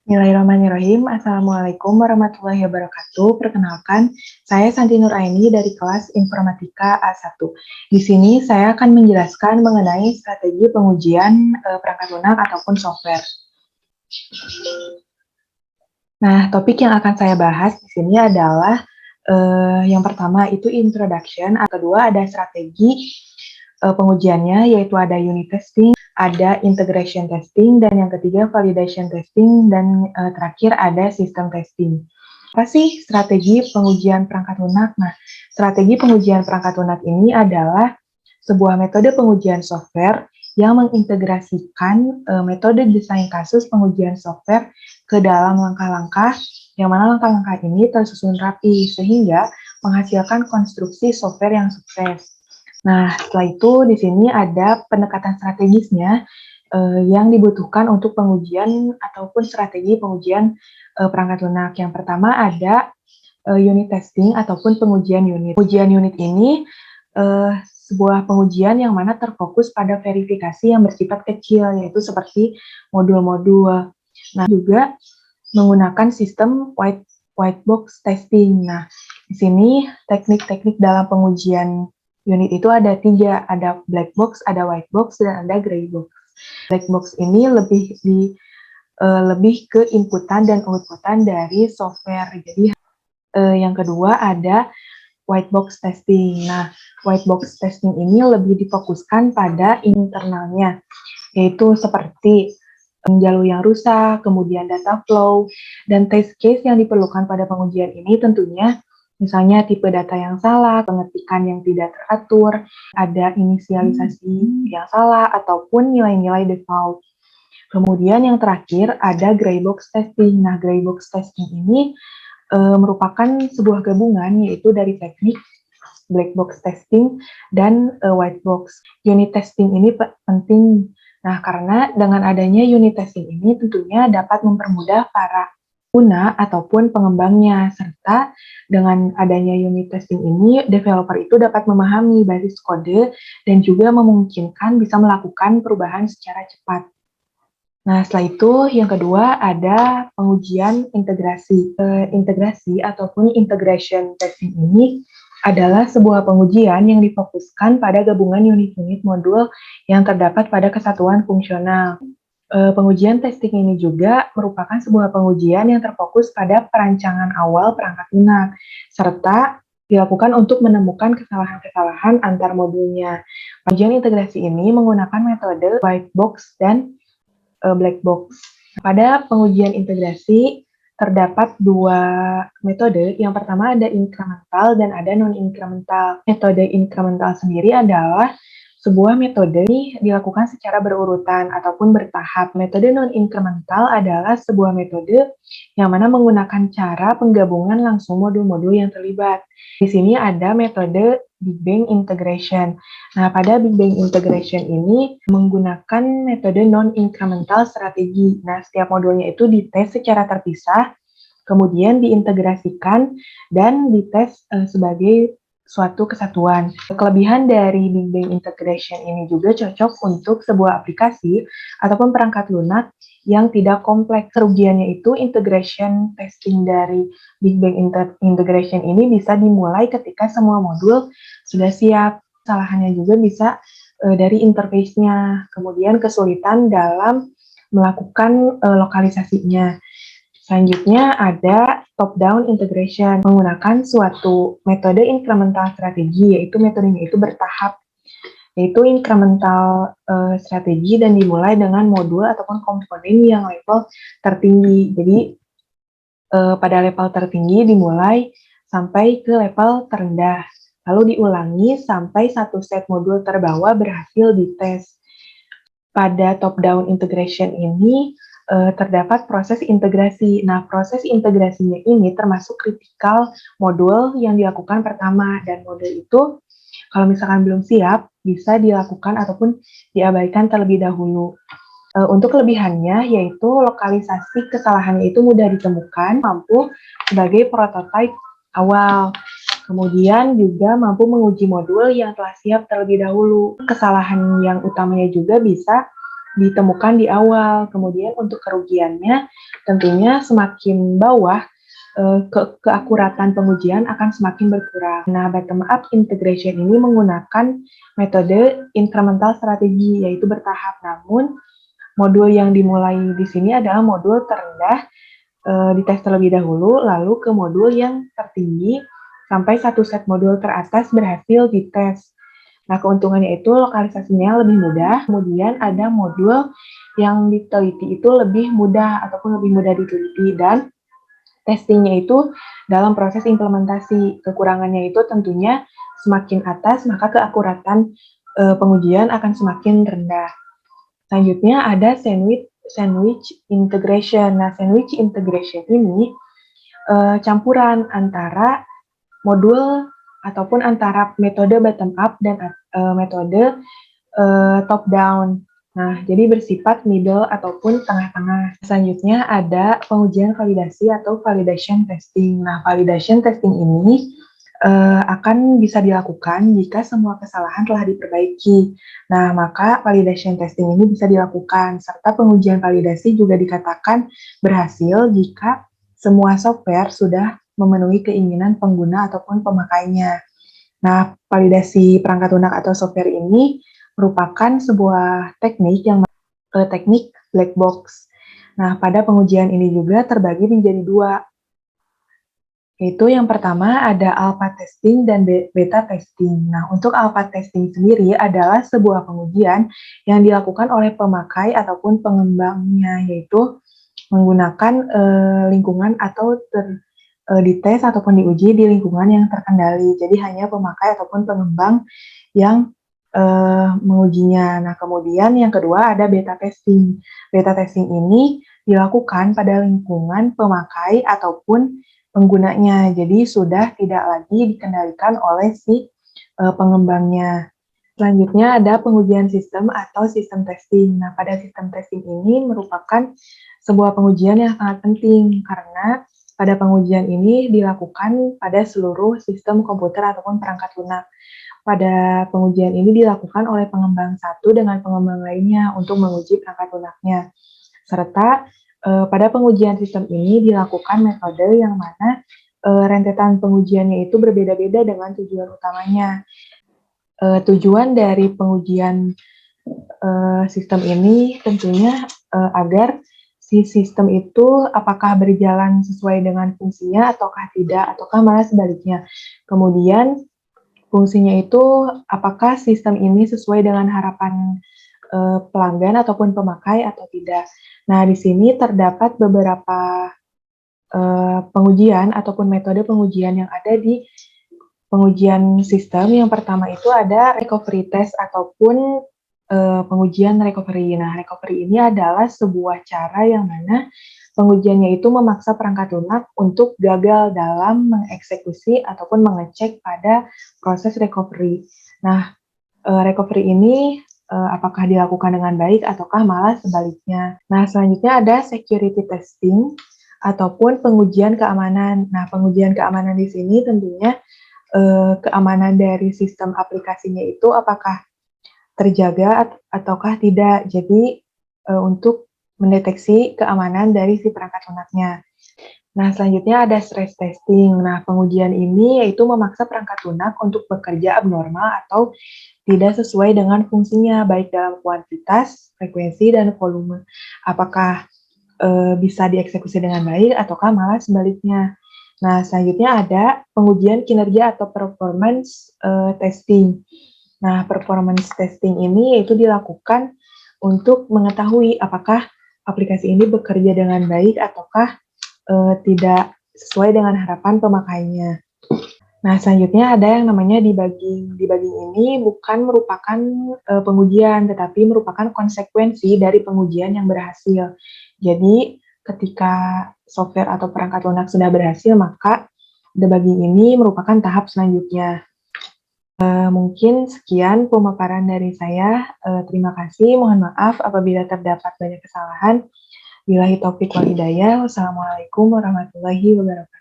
Bismillahirrahmanirrahim. Assalamualaikum warahmatullahi wabarakatuh. Perkenalkan, saya Santi Nuraini dari kelas Informatika A1. Di sini saya akan menjelaskan mengenai strategi pengujian perangkat lunak ataupun software. Nah, topik yang akan saya bahas di sini adalah yang pertama itu introduction, yang kedua ada strategi pengujiannya, yaitu ada unit testing, ada integration testing, dan yang ketiga validation testing, dan terakhir ada system testing. Apa sih strategi pengujian perangkat lunak? Nah, strategi pengujian perangkat lunak ini adalah sebuah metode pengujian software yang mengintegrasikan metode desain kasus pengujian software ke dalam langkah-langkah, yang mana langkah-langkah ini tersusun rapi sehingga menghasilkan konstruksi software yang sukses. Nah, setelah itu di sini ada pendekatan strategisnya yang dibutuhkan untuk pengujian ataupun strategi pengujian perangkat lunak. Yang pertama ada unit testing ataupun pengujian unit. Pengujian unit ini sebuah pengujian yang mana terfokus pada verifikasi yang bersifat kecil, yaitu seperti modul-modul. Nah, juga menggunakan sistem white box testing. Nah, di sini teknik-teknik dalam pengujian unit itu ada 3, ada black box, ada white box, dan ada gray box. Black box ini lebih ke inputan dan outputan dari software. Jadi yang kedua ada white box testing. Nah, white box testing ini lebih difokuskan pada internalnya, yaitu seperti jalur yang rusak, kemudian data flow, dan test case yang diperlukan pada pengujian ini tentunya misalnya tipe data yang salah, pengetikan yang tidak teratur, ada inisialisasi yang salah, ataupun nilai-nilai default. Kemudian yang terakhir ada gray box testing. Nah, gray box testing ini merupakan sebuah gabungan yaitu dari teknik black box testing dan white box. Unit testing ini penting. Nah, karena dengan adanya unit testing ini tentunya dapat mempermudah para pengguna ataupun pengembangnya, serta dengan adanya unit testing ini, developer itu dapat memahami basis kode dan juga memungkinkan bisa melakukan perubahan secara cepat. Nah, setelah itu yang kedua ada pengujian integrasi. Integrasi ataupun integration testing ini adalah sebuah pengujian yang difokuskan pada gabungan unit-unit modul yang terdapat pada kesatuan fungsional. Pengujian testing ini juga merupakan sebuah pengujian yang terfokus pada perancangan awal perangkat lunak, serta dilakukan untuk menemukan kesalahan-kesalahan antar modulnya. Pengujian integrasi ini menggunakan metode white box dan black box. Pada pengujian integrasi terdapat 2 metode. Yang pertama ada incremental dan ada non-incremental. Metode incremental sendiri adalah sebuah metode ini dilakukan secara berurutan ataupun bertahap. Metode non-incremental adalah sebuah metode yang mana menggunakan cara penggabungan langsung modul-modul yang terlibat. Di sini ada metode Big Bang Integration. Nah, pada Big Bang Integration ini menggunakan metode non-incremental strategi. Nah, setiap modulnya itu dites secara terpisah, kemudian diintegrasikan dan dites sebagai suatu kesatuan. Kelebihan dari Big Bang Integration ini juga cocok untuk sebuah aplikasi ataupun perangkat lunak yang tidak kompleks. Kerugiannya itu integration testing dari Big Bang Integration ini bisa dimulai ketika semua modul sudah siap. Kesalahannya juga bisa dari interface-nya, kemudian kesulitan dalam melakukan lokalisasinya. Selanjutnya ada top-down integration, menggunakan suatu metode incremental strategi, yaitu metodenya itu bertahap, yaitu incremental strategi dan dimulai dengan modul ataupun komponen yang level tertinggi. Jadi pada level tertinggi dimulai sampai ke level terendah, lalu diulangi sampai satu set modul terbawah berhasil dites. Pada top-down integration ini terdapat proses integrasi. Nah, proses integrasinya ini termasuk kritikal modul yang dilakukan pertama, dan modul itu kalau misalkan belum siap, bisa dilakukan ataupun diabaikan terlebih dahulu. Untuk kelebihannya, yaitu lokalisasi kesalahannya itu mudah ditemukan, mampu sebagai prototipe awal. Kemudian juga mampu menguji modul yang telah siap terlebih dahulu. Kesalahan yang utamanya juga bisa ditemukan di awal. Kemudian untuk kerugiannya, tentunya semakin bawah keakuratan pengujian akan semakin berkurang. Nah, bottom-up integration ini menggunakan metode incremental strategi, yaitu bertahap. Namun, modul yang dimulai di sini adalah modul terendah, dites terlebih dahulu, lalu ke modul yang tertinggi, sampai satu set modul teratas berhasil dites. Nah, keuntungannya itu lokalisasinya lebih mudah, kemudian ada modul yang diteliti itu lebih mudah ataupun lebih mudah diteliti, dan testingnya itu dalam proses implementasi. Kekurangannya itu tentunya semakin atas, maka keakuratan pengujian akan semakin rendah. Selanjutnya ada sandwich integration. Nah, sandwich integration ini campuran antara modul ataupun antara metode bottom up dan metode top down. Nah, jadi bersifat middle ataupun tengah-tengah. Selanjutnya ada pengujian validasi atau validation testing. Nah, validation testing ini akan bisa dilakukan jika semua kesalahan telah diperbaiki. Nah, maka validation testing ini bisa dilakukan, serta pengujian validasi juga dikatakan berhasil jika semua software sudah memenuhi keinginan pengguna ataupun pemakainya. Nah, validasi perangkat lunak atau software ini merupakan sebuah teknik yang teknik black box. Nah, pada pengujian ini juga terbagi menjadi dua, yaitu yang pertama ada alpha testing dan beta testing. Nah, untuk alpha testing sendiri adalah sebuah pengujian yang dilakukan oleh pemakai ataupun pengembangnya, yaitu menggunakan lingkungan atau dites ataupun diuji di lingkungan yang terkendali. Jadi hanya pemakai ataupun pengembang yang mengujinya. Nah, kemudian yang kedua ada beta testing. Beta testing ini dilakukan pada lingkungan pemakai ataupun penggunanya. Jadi sudah tidak lagi dikendalikan oleh si pengembangnya. Selanjutnya ada pengujian sistem atau sistem testing. Nah, pada sistem testing ini merupakan sebuah pengujian yang sangat penting karena pada pengujian ini dilakukan pada seluruh sistem komputer ataupun perangkat lunak. Pada pengujian ini dilakukan oleh pengembang satu dengan pengembang lainnya untuk menguji perangkat lunaknya. Serta pada pengujian sistem ini dilakukan metode yang mana rentetan pengujiannya itu berbeda-beda dengan tujuan utamanya. Tujuan dari pengujian sistem ini tentunya agar si sistem itu apakah berjalan sesuai dengan fungsinya ataukah tidak, ataukah malah sebaliknya. Kemudian fungsinya itu apakah sistem ini sesuai dengan harapan pelanggan ataupun pemakai atau tidak. Nah, di sini terdapat beberapa pengujian ataupun metode pengujian yang ada di pengujian sistem. Yang pertama itu ada recovery test ataupun pengujian recovery. Nah, recovery ini adalah sebuah cara yang mana pengujiannya itu memaksa perangkat lunak untuk gagal dalam mengeksekusi ataupun mengecek pada proses recovery. Nah, recovery ini apakah dilakukan dengan baik ataukah malah sebaliknya. Nah, selanjutnya ada security testing ataupun pengujian keamanan. Nah, pengujian keamanan di sini tentunya keamanan dari sistem aplikasinya itu apakah terjaga ataukah tidak. Jadi, untuk mendeteksi keamanan dari si perangkat lunaknya. Nah, selanjutnya ada stress testing. Nah, pengujian ini yaitu memaksa perangkat lunak untuk bekerja abnormal atau tidak sesuai dengan fungsinya, baik dalam kuantitas, frekuensi, dan volume. Apakah bisa dieksekusi dengan baik ataukah malah sebaliknya. Nah, selanjutnya ada pengujian kinerja atau performance testing. Nah, performance testing ini yaitu dilakukan untuk mengetahui apakah aplikasi ini bekerja dengan baik ataukah tidak sesuai dengan harapan pemakainya. Nah, selanjutnya ada yang namanya debugging. Debugging ini bukan merupakan pengujian, tetapi merupakan konsekuensi dari pengujian yang berhasil. Jadi, ketika software atau perangkat lunak sudah berhasil, maka debugging ini merupakan tahap selanjutnya. Mungkin sekian pemaparan dari saya. Terima kasih. Mohon maaf apabila terdapat banyak kesalahan. Billahi taufiq wal hidayah. Wassalamualaikum warahmatullahi wabarakatuh.